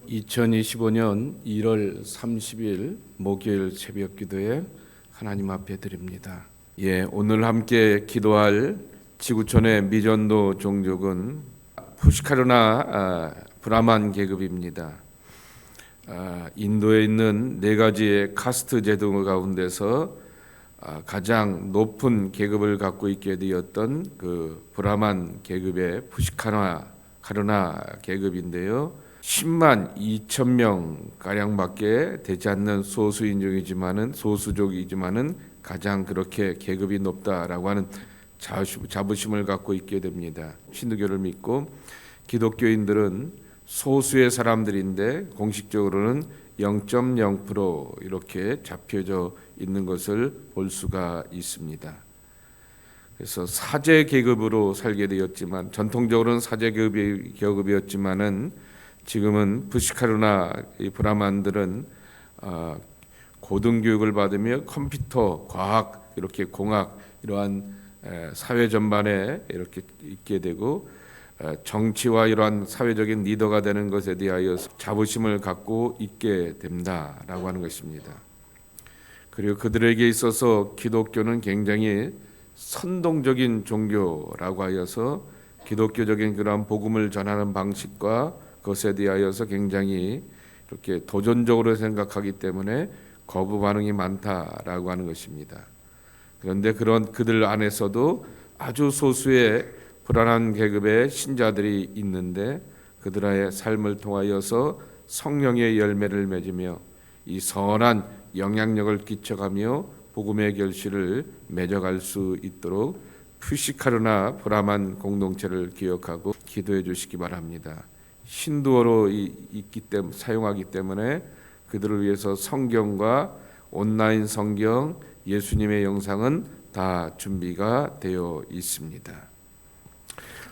2025년 1월 30일 목요일 새벽 기도에 하나님 앞에 드립니다. 오늘 함께 기도할 지구촌의 미전도 종족은 푸시카르나 브라만 계급입니다. 인도에 있는 네 가지의 카스트 제도 가운데서 가장 높은 계급을 갖고 있게 되었던 그 브라만 계급의 푸시카르나 계급인데요. 10만 2천 명 가량밖에 되지 않는 소수족이지만은 가장 그렇게 계급이 높다라고 하는 자부심을 갖고 있게 됩니다. 힌두교를 믿고 기독교인들은 소수의 사람들인데 공식적으로는 0.0% 이렇게 잡혀져 있는 것을 볼 수가 있습니다. 그래서 사제 계급으로 살게 되었지만 전통적으로는 사제 계급이었지만은 지금은 푸시카르나 브라만들은 고등교육을 받으며 컴퓨터, 과학, 이렇게 공학 이러한 사회 전반에 이렇게 있게 되고 정치와 이러한 사회적인 리더가 되는 것에 대하여 자부심을 갖고 있게 된다라고 하는 것입니다. 그리고 그들에게 있어서 기독교는 굉장히 선동적인 종교라고 하여서 기독교적인 그러한 복음을 전하는 방식과 그것에 대하여서 굉장히 이렇게 도전적으로 생각하기 때문에 거부 반응이 많다라고 하는 것입니다. 그런데 그런 그들 안에서도 아주 소수의 불안한 계급의 신자들이 있는데 그들의 삶을 통하여서 성령의 열매를 맺으며 이 선한 영향력을 끼쳐가며 복음의 결실을 맺어갈 수 있도록 푸시카르나 브라만 공동체를 기억하고 기도해 주시기 바랍니다. 힌두어로 있기 때문에 사용하기 때문에 그들을 위해서 성경과 온라인 성경, 예수님의 영상은 다 준비가 되어 있습니다.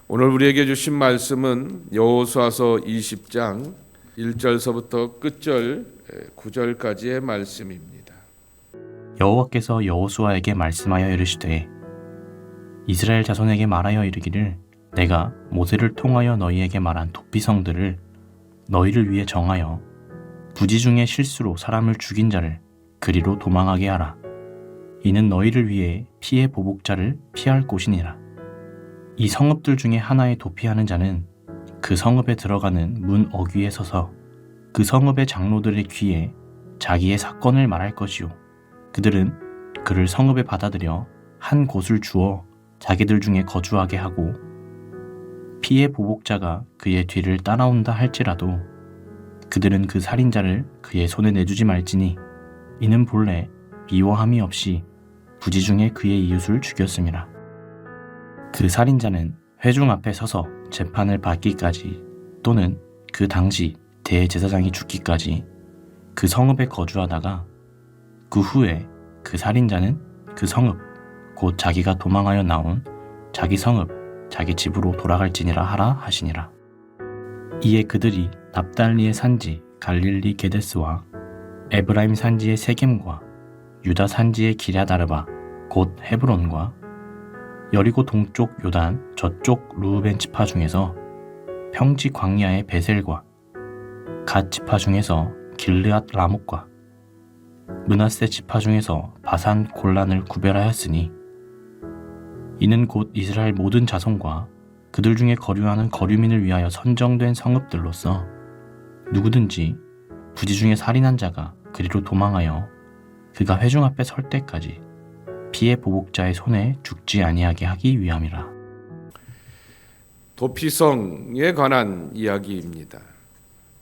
오늘 우리에게 주신 말씀은 여호수아서 20장 1절서부터 끝절 9절까지의 말씀입니다. 여호와께서 여호수아에게 말씀하여 이르시되 이스라엘 자손에게 말하여 이르기를 내가 모세를 통하여 너희에게 말한 도피성들을 너희를 위해 정하여 부지 중에 실수로 사람을 죽인 자를 그리로 도망하게 하라. 이는 너희를 위해 피해 보복자를 피할 곳이니라. 이 성읍들 중에 하나에 도피하는 자는 그 성읍에 들어가는 문 어귀에 서서 그 성읍의 장로들의 귀에 자기의 사건을 말할 것이요 그들은 그를 성읍에 받아들여 한 곳을 주어 자기들 중에 거주하게 하고 피해 보복자가 그의 뒤를 따라온다 할지라도 그들은 그 살인자를 그의 손에 내주지 말지니 이는 본래 미워함이 없이 부지 중에 그의 이웃을 죽였음이라. 그 살인자는 회중 앞에 서서 재판을 받기까지 또는 그 당시 대제사장이 죽기까지 그 성읍에 거주하다가 그 후에 그 살인자는 그 성읍 곧 자기가 도망하여 나온 자기 성읍 자기 집으로 돌아갈지니라 하라 하시니라. 이에 그들이 납달리의 산지 갈릴리 게데스와 에브라임 산지의 세겜과 유다 산지의 기랴다르바 곧 헤브론과 여리고 동쪽 요단 저쪽 루우벤 지파 중에서 평지 광야의 베셀과 갓 지파 중에서 길르앗 라못과 므낫세 지파 중에서 바산 골란을 구별하였으니 이는 곧 이스라엘 모든 자손과 그들 중에 거류하는 거류민을 위하여 선정된 성읍들로서 누구든지 부지 중에 살인한 자가 그리로 도망하여 그가 회중 앞에 설 때까지 피해 보복자의 손에 죽지 아니하게 하기 위함이라. 도피성에 관한 이야기입니다.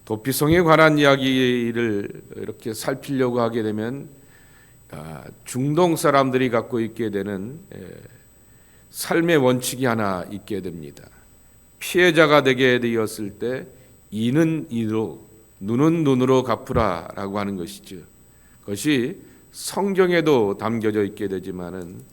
도피성에 관한 이야기를 이렇게 살피려고 하게 되면 중동 사람들이 갖고 있게 되는 삶의 원칙이 하나 있게 됩니다. 피해자가 되게 되었을 때 이는 이로 눈은 눈으로 갚으라라고 하는 것이죠. 그것이 성경에도 담겨져 있게 되지만은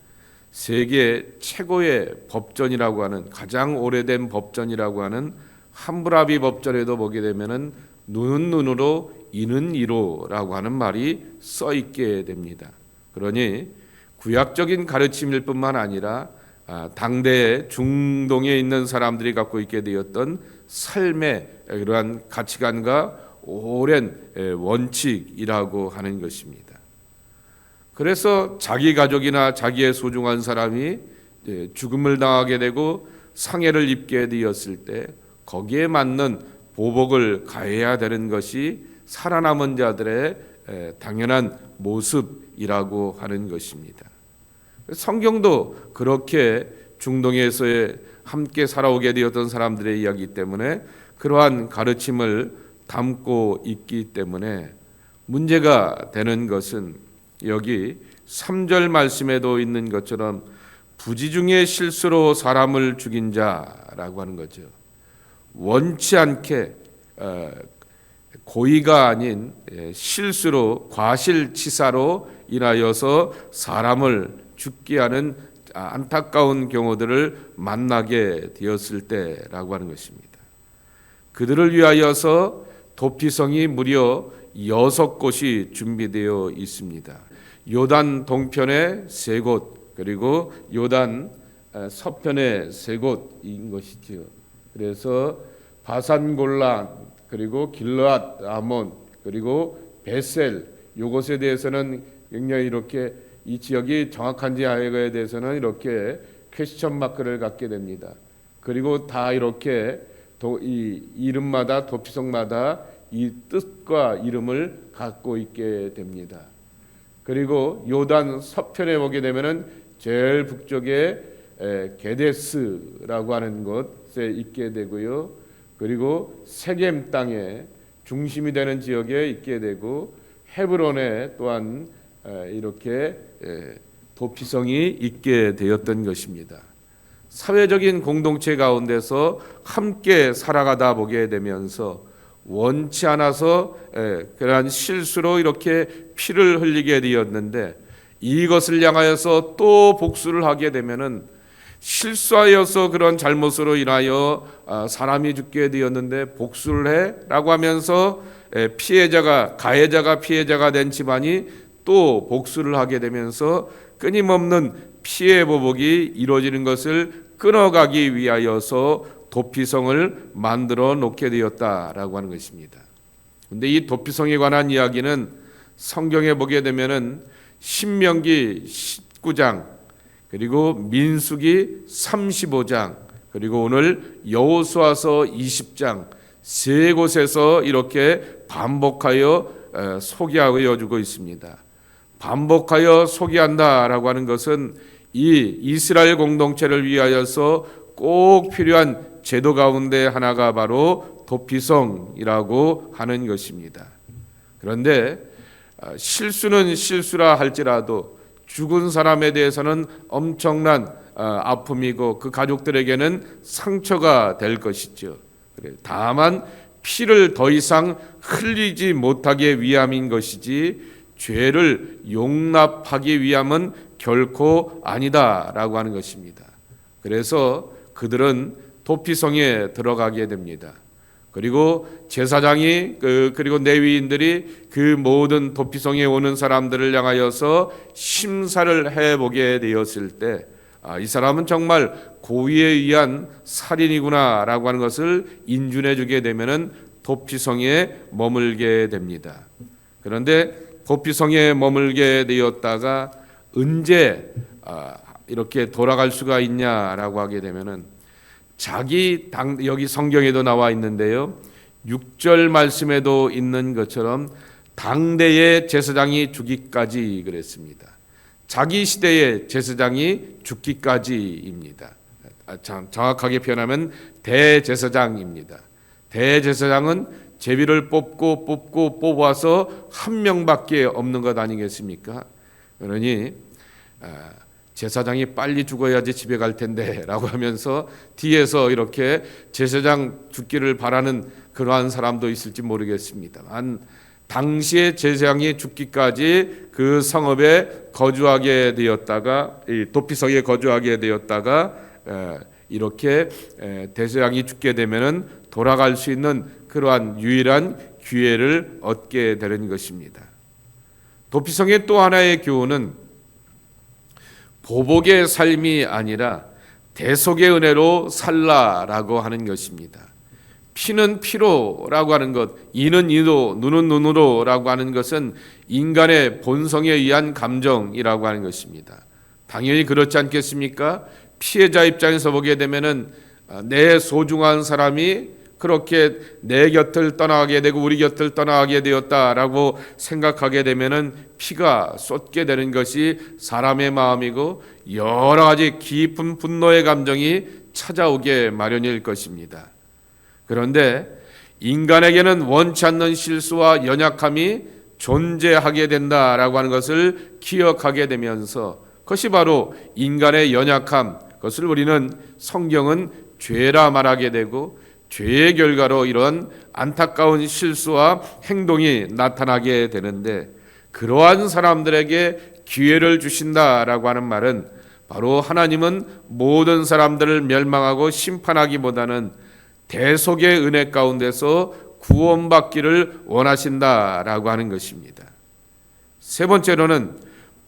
세계 최고의 법전이라고 하는 가장 오래된 법전이라고 하는 함무라비 법전에도 보게 되면은 눈은 눈으로 이는 이로라고 하는 말이 써 있게 됩니다. 그러니 구약적인 가르침일 뿐만 아니라 당대 중동에 있는 사람들이 갖고 있게 되었던 삶의 그러한 가치관과 오랜 원칙이라고 하는 것입니다. 그래서 자기 가족이나 자기의 소중한 사람이 죽음을 당하게 되고 상해를 입게 되었을 때 거기에 맞는 보복을 가해야 되는 것이 살아남은 자들의 당연한 모습이라고 하는 것입니다. 성경도 그렇게 중동에서의 함께 살아오게 되었던 사람들의 이야기 때문에 그러한 가르침을 담고 있기 때문에 문제가 되는 것은 여기 3절 말씀에도 있는 것처럼 부지 중에 실수로 사람을 죽인 자라고 하는 거죠. 원치 않게 고의가 아닌 실수로 과실치사로 인하여서 사람을 죽게 하는 안타까운 경우들을 만나게 되었을 때라고 하는 것입니다. 그들을 위하여서 도피성이 무려 6곳이 준비되어 있습니다. 요단 동편에 3곳, 그리고 요단 서편에 3곳인 것이지요. 그래서 바산 골란, 그리고 길르앗 아몬, 그리고 베셀, 이것에 대해서는 굉장히 이렇게 이 지역이 정확한지 아니에 대해서는 이렇게 퀘스천 마크를 갖게 됩니다. 그리고 다 이렇게 이 이름마다 도피성마다 이 뜻과 이름을 갖고 있게 됩니다. 그리고 요단 서편에 보게 되면은 제일 북쪽에 게데스라고 하는 곳에 있게 되고요. 그리고 세겜 땅에 중심이 되는 지역에 있게 되고 헤브론에 또한 이렇게 도피성이 있게 되었던 것입니다. 사회적인 공동체 가운데서 함께 살아가다 보게 되면서 원치 않아서 그러한 실수로 이렇게 피를 흘리게 되었는데 이것을 향하여서 또 복수를 하게 되면은 실수하여서 그런 잘못으로 인하여 사람이 죽게 되었는데 복수를 해라고 하면서 가해자가 피해자가 된 집안이 또 복수를 하게 되면서 끊임없는 피해 보복이 이루어지는 것을 끊어가기 위하여서 도피성을 만들어 놓게 되었다라고 하는 것입니다. 그런데 이 도피성에 관한 이야기는 성경에 보게 되면은 신명기 19장, 그리고 민수기 35장, 그리고 오늘 여호수아서 20장 3곳에서 이렇게 반복하여 소개하여 주고 있습니다. 반복하여 소개한다라고 하는 것은 이 이스라엘 공동체를 위하여서 꼭 필요한 제도 가운데 하나가 바로 도피성이라고 하는 것입니다. 그런데 실수는 실수라 할지라도 죽은 사람에 대해서는 엄청난 아픔이고 그 가족들에게는 상처가 될 것이죠. 다만 피를 더 이상 흘리지 못하게 위함인 것이지 죄를 용납하기 위함은 결코 아니다라고 하는 것입니다. 그래서 그들은 도피성에 들어가게 됩니다. 그리고 제사장이 그리고 레위인들이 그 모든 도피성에 오는 사람들을 향하여서 심사를 해보게 되었을 때 이 사람은 정말 고의에 의한 살인이구나라고 하는 것을 인준해 주게 되면은 도피성에 머물게 됩니다. 그런데 도피성에 머물게 되었다가 언제 이렇게 돌아갈 수가 있냐라고 하게 되면은 여기 성경에도 나와 있는데요. 6절 말씀에도 있는 것처럼 당대의 제사장이 죽기까지 그랬습니다. 자기 시대의 제사장이 죽기까지입니다. 정확하게 표현하면 대제사장입니다. 대제사장은 제비를 뽑아서 한 명밖에 없는 것 아니겠습니까? 그러니 제사장이 빨리 죽어야지 집에 갈 텐데 라고 하면서 뒤에서 이렇게 제사장 죽기를 바라는 그러한 사람도 있을지 모르겠습니다만 당시에 제사장이 죽기까지 그 성읍에 거주하게 되었다가 이 도피성에 거주하게 되었다가 이렇게 제사장이 죽게 되면은 돌아갈 수 있는 그러한 유일한 기회를 얻게 되는 것입니다. 도피성의 또 하나의 교훈은 보복의 삶이 아니라 대속의 은혜로 살라라고 하는 것입니다. 피는 피로라고 하는 것, 이는 이로, 눈은 눈으로라고 하는 것은 인간의 본성에 의한 감정이라고 하는 것입니다. 당연히 그렇지 않겠습니까? 피해자 입장에서 보게 되면은 내 소중한 사람이 그렇게 내 곁을 떠나게 되고 우리 곁을 떠나게 되었다라고 생각하게 되면은 피가 쏟게 되는 것이 사람의 마음이고 여러 가지 깊은 분노의 감정이 찾아오게 마련일 것입니다. 그런데 인간에게는 원치 않는 실수와 연약함이 존재하게 된다라고 하는 것을 기억하게 되면서 그것이 바로 인간의 연약함, 그것을 우리는 성경은 죄라 말하게 되고 죄의 결과로 이런 안타까운 실수와 행동이 나타나게 되는데 그러한 사람들에게 기회를 주신다라고 하는 말은 바로 하나님은 모든 사람들을 멸망하고 심판하기보다는 대속의 은혜 가운데서 구원받기를 원하신다라고 하는 것입니다. 세 번째로는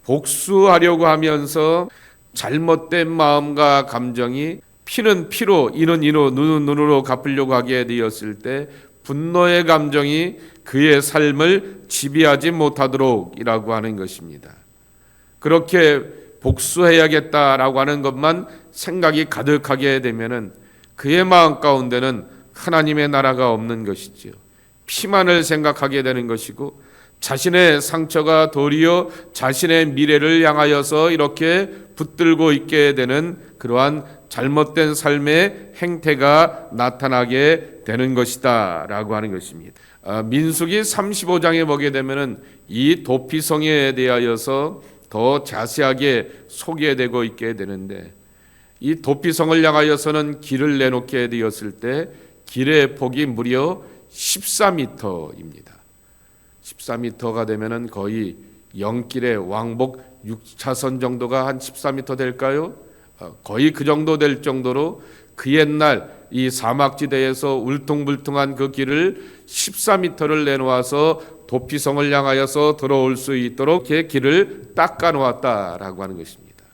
복수하려고 하면서 잘못된 마음과 감정이 피는 피로, 이는 이로, 눈은 눈으로 갚으려고 하게 되었을 때 분노의 감정이 그의 삶을 지배하지 못하도록이라고 하는 것입니다. 그렇게 복수해야겠다라고 하는 것만 생각이 가득하게 되면은 그의 마음 가운데는 하나님의 나라가 없는 것이지요. 피만을 생각하게 되는 것이고 자신의 상처가 도리어 자신의 미래를 향하여서 이렇게 붙들고 있게 되는 그러한 잘못된 삶의 행태가 나타나게 되는 것이다 라고 하는 것입니다. 민수기 35장에 보게 되면은 이 도피성에 대하여서 더 자세하게 소개되고 있게 되는데 이 도피성을 향하여서는 길을 내놓게 되었을 때 길의 폭이 무려 14m입니다. 14m가 되면은 거의 영길의 왕복 6차선 정도가 한 14m 될까요? 거의 그 정도 될 정도로 그 옛날 이 사막지대에서 울퉁불퉁한 그 길을 14m를 내놓아서 도피성을 향하여서 들어올 수 있도록 이렇게 길을 닦아 놓았다라고 하는 것입니다.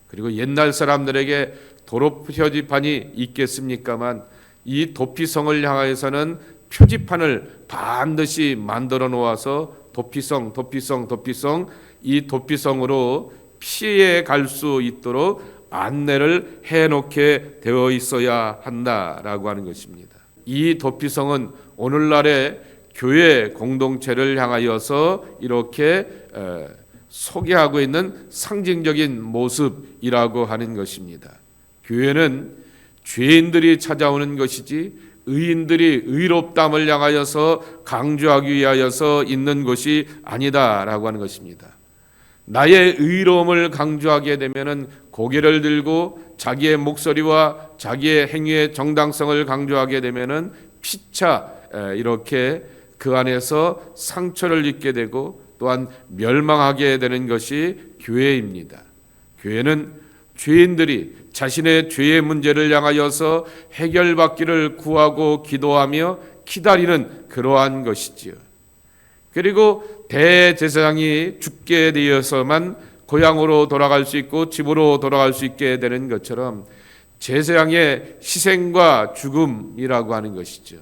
그리고 옛날 사람들에게 도로 표지판이 있겠습니까만 이 도피성을 향하여서는 표지판을 반드시 만들어 놓아서 도피성 이 도피성으로 피해 갈 수 있도록 안내를 해놓게 되어 있어야 한다라고 하는 것입니다. 이 도피성은 오늘날의 교회 공동체를 향하여서 이렇게 소개하고 있는 상징적인 모습이라고 하는 것입니다. 교회는 죄인들이 찾아오는 것이지 의인들이 의롭담을 향하여서 강조하기 위하여서 있는 것이 아니다라고 하는 것입니다. 나의 의로움을 강조하게 되면은 고개를 들고 자기의 목소리와 자기의 행위의 정당성을 강조하게 되면은 피차 이렇게 그 안에서 상처를 입게 되고 또한 멸망하게 되는 것이 교회입니다. 교회는 죄인들이 자신의 죄의 문제를 향하여서 해결받기를 구하고 기도하며 기다리는 그러한 것이지요. 그리고 대제사장이 죽게 되어서만 고향으로 돌아갈 수 있고 집으로 돌아갈 수 있게 되는 것처럼 제사장의 희생과 죽음이라고 하는 것이죠.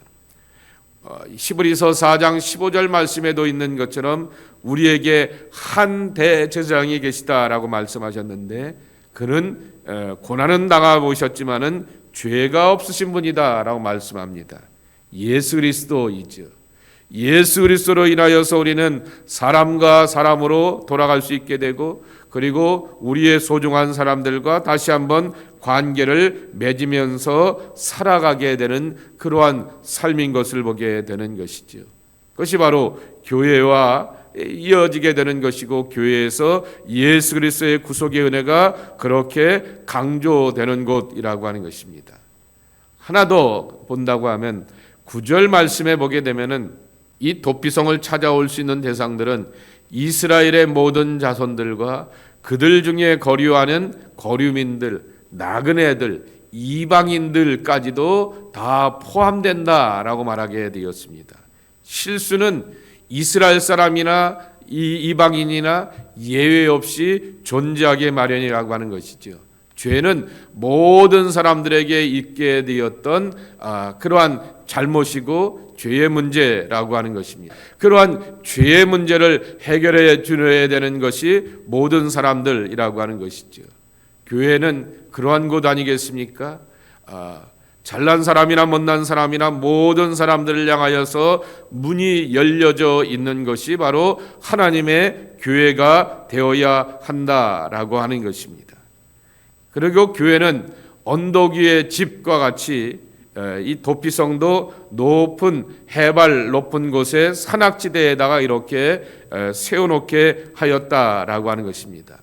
히브리서 4장 15절 말씀에도 있는 것처럼 우리에게 한 대제사장이 계시다라고 말씀하셨는데 그는 고난은 당해보셨지만은 죄가 없으신 분이다라고 말씀합니다. 예수 그리스도이죠. 예수 그리스도로 인하여서 우리는 사람과 사람으로 돌아갈 수 있게 되고 그리고 우리의 소중한 사람들과 다시 한번 관계를 맺으면서 살아가게 되는 그러한 삶인 것을 보게 되는 것이죠. 그것이 바로 교회와 이어지게 되는 것이고 교회에서 예수 그리스도의 구속의 은혜가 그렇게 강조되는 곳이라고 하는 것입니다. 하나 더 본다고 하면 9절 말씀에 보게 되면은 이 도피성을 찾아올 수 있는 대상들은 이스라엘의 모든 자손들과 그들 중에 거류하는 거류민들, 나그네들, 이방인들까지도 다 포함된다라고 말하게 되었습니다. 실수는 이스라엘 사람이나 이방인이나 예외 없이 존재하게 마련이라고 하는 것이죠. 죄는 모든 사람들에게 있게 되었던 그러한 잘못이고 죄의 문제라고 하는 것입니다. 그러한 죄의 문제를 해결해 줘야 되는 것이 모든 사람들이라고 하는 것이죠. 교회는 그러한 곳 아니겠습니까? 잘난 사람이나 못난 사람이나 모든 사람들을 향하여서 문이 열려져 있는 것이 바로 하나님의 교회가 되어야 한다라고 하는 것입니다. 그리고 교회는 언덕 위의 집과 같이 이 도피성도 높은 해발 높은 곳에 산악지대에다가 이렇게 세워놓게 하였다라고 하는 것입니다.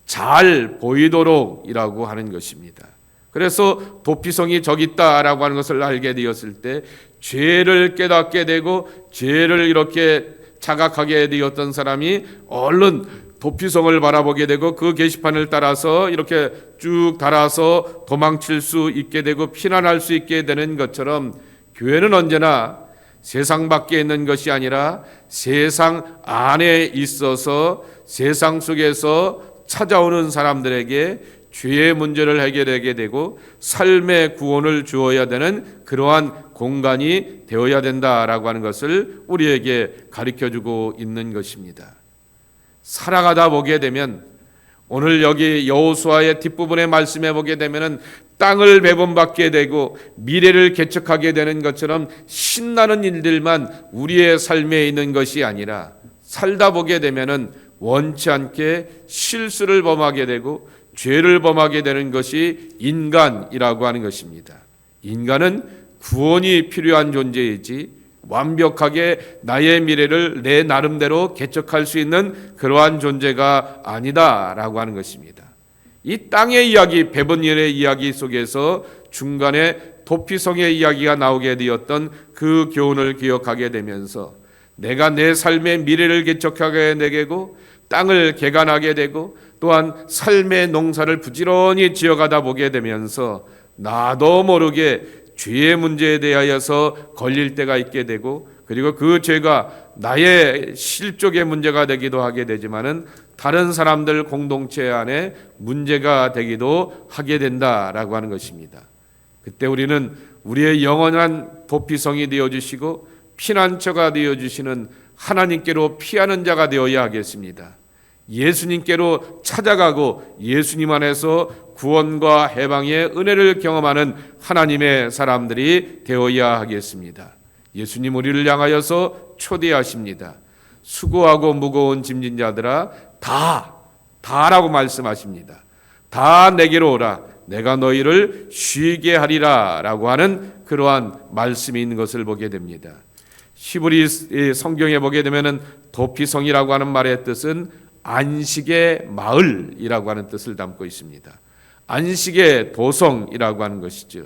잘 보이도록이라고 하는 것입니다. 그래서 도피성이 저기 있다라고 하는 것을 알게 되었을 때 죄를 깨닫게 되고 죄를 이렇게 자각하게 되었던 사람이 얼른 도피성을 바라보게 되고 그 게시판을 따라서 이렇게 쭉 달아서 도망칠 수 있게 되고 피난할 수 있게 되는 것처럼 교회는 언제나 세상 밖에 있는 것이 아니라 세상 안에 있어서 세상 속에서 찾아오는 사람들에게 죄의 문제를 해결하게 되고 삶의 구원을 주어야 되는 그러한 공간이 되어야 된다라고 하는 것을 우리에게 가르쳐주고 있는 것입니다. 살아가다 보게 되면 오늘 여기 여호수아의 뒷부분에 말씀해 보게 되면은 땅을 배분받게 되고 미래를 개척하게 되는 것처럼 신나는 일들만 우리의 삶에 있는 것이 아니라 살다 보게 되면은 원치 않게 실수를 범하게 되고 죄를 범하게 되는 것이 인간이라고 하는 것입니다. 인간은 구원이 필요한 존재이지 완벽하게 나의 미래를 내 나름대로 개척할 수 있는 그러한 존재가 아니다라고 하는 것입니다. 이 땅의 이야기, 배분일의 이야기 속에서 중간에 도피성의 이야기가 나오게 되었던 그 교훈을 기억하게 되면서 내가 내 삶의 미래를 개척하게 되고 땅을 개간하게 되고 또한 삶의 농사를 부지런히 지어가다 보게 되면서 나도 모르게 죄의 문제에 대하여서 걸릴 때가 있게 되고 그리고 그 죄가 나의 실족의 문제가 되기도 하게 되지만은 다른 사람들 공동체 안에 문제가 되기도 하게 된다라고 하는 것입니다. 그때 우리는 우리의 영원한 도피성이 되어주시고 피난처가 되어주시는 하나님께로 피하는 자가 되어야 하겠습니다. 예수님께로 찾아가고 예수님 안에서 구원과 해방의 은혜를 경험하는 하나님의 사람들이 되어야 하겠습니다. 예수님 우리를 향하여서 초대하십니다. 수고하고 무거운 짐진 자들아 다라고 말씀하십니다. 다 내게로 오라 내가 너희를 쉬게 하리라 라고 하는 그러한 말씀이 있는 것을 보게 됩니다. 히브리 성경에 보게 되면 도피성이라고 하는 말의 뜻은 안식의 마을이라고 하는 뜻을 담고 있습니다. 안식의 도성이라고 하는 것이죠.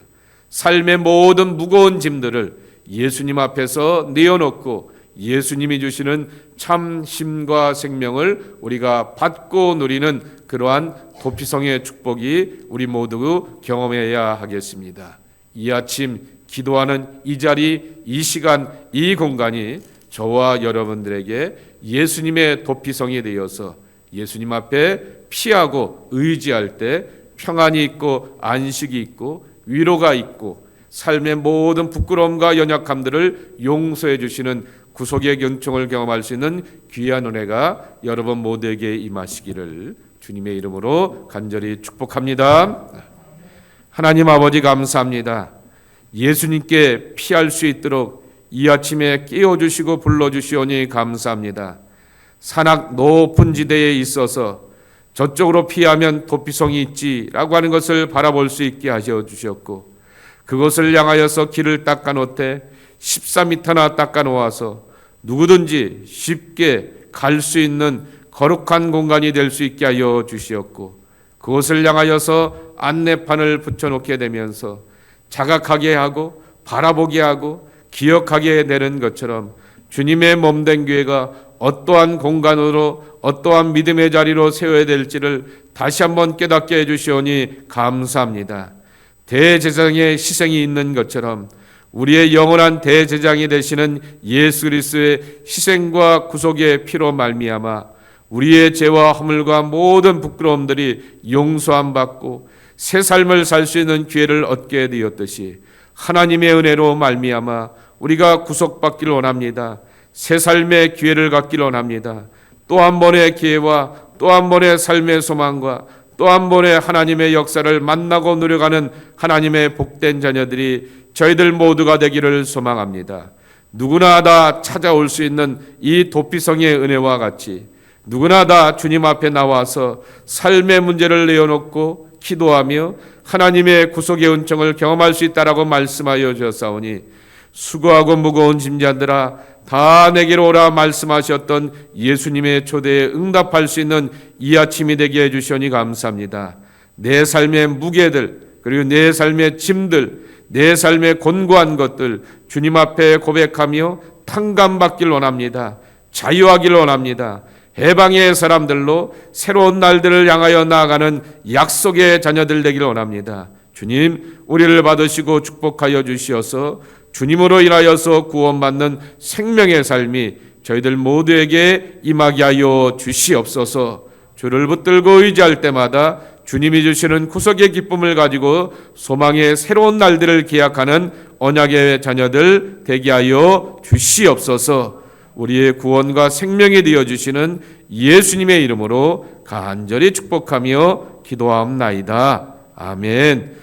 삶의 모든 무거운 짐들을 예수님 앞에서 내어놓고 예수님이 주시는 참 힘과 생명을 우리가 받고 누리는 그러한 도피성의 축복이 우리 모두 경험해야 하겠습니다. 이 아침 기도하는 이 자리, 이 시간, 이 공간이 저와 여러분들에게 예수님의 도피성이 되어서 예수님 앞에 피하고 의지할 때 평안이 있고 안식이 있고 위로가 있고 삶의 모든 부끄러움과 연약함들을 용서해 주시는 구속의 견총을 경험할 수 있는 귀한 은혜가 여러분 모두에게 임하시기를 주님의 이름으로 간절히 축복합니다. 하나님 아버지 감사합니다. 예수님께 피할 수 있도록 이 아침에 깨워주시고 불러주시오니 감사합니다. 산악 높은 지대에 있어서 저쪽으로 피하면 도피성이 있지라고 하는 것을 바라볼 수 있게 하셔 주셨고 그것을 향하여서 길을 닦아 놓되 14m나 닦아 놓아서 누구든지 쉽게 갈 수 있는 거룩한 공간이 될 수 있게 하여 주시었고 그것을 향하여서 안내판을 붙여놓게 되면서 자각하게 하고 바라보게 하고 기억하게 되는 것처럼 주님의 몸된 교회가 어떠한 공간으로 어떠한 믿음의 자리로 세워야 될지를 다시 한번 깨닫게 해주시오니 감사합니다. 대제사장의 희생이 있는 것처럼 우리의 영원한 대제사장이 되시는 예수 그리스도의 희생과 구속의 피로 말미암아 우리의 죄와 허물과 모든 부끄러움들이 용서함 받고 새 삶을 살 수 있는 기회를 얻게 되었듯이 하나님의 은혜로 말미암아 우리가 구속받기를 원합니다. 새 삶의 기회를 갖기를 원합니다. 또 한 번의 기회와 또 한 번의 삶의 소망과 또 한 번의 하나님의 역사를 만나고 누려가는 하나님의 복된 자녀들이 저희들 모두가 되기를 소망합니다. 누구나 다 찾아올 수 있는 이 도피성의 은혜와 같이 누구나 다 주님 앞에 나와서 삶의 문제를 내어놓고 기도하며 하나님의 구속의 은총을 경험할 수 있다라고 말씀하여 주셨사오니 수고하고 무거운 짐자들아 다 내게로 오라 말씀하셨던 예수님의 초대에 응답할 수 있는 이 아침이 되게 해주시니 감사합니다. 내 삶의 무게들 그리고 내 삶의 짐들 내 삶의 곤고한 것들 주님 앞에 고백하며 탕감받길 원합니다. 자유하길 원합니다. 해방의 사람들로 새로운 날들을 향하여 나아가는 약속의 자녀들 되길 원합니다. 주님 우리를 받으시고 축복하여 주시어서 주님으로 인하여서 구원받는 생명의 삶이 저희들 모두에게 임하게 하여 주시옵소서. 주를 붙들고 의지할 때마다 주님이 주시는 구속의 기쁨을 가지고 소망의 새로운 날들을 기약하는 언약의 자녀들 되게 하여 주시옵소서. 우리의 구원과 생명이 되어주시는 예수님의 이름으로 간절히 축복하며 기도하옵나이다. 아멘.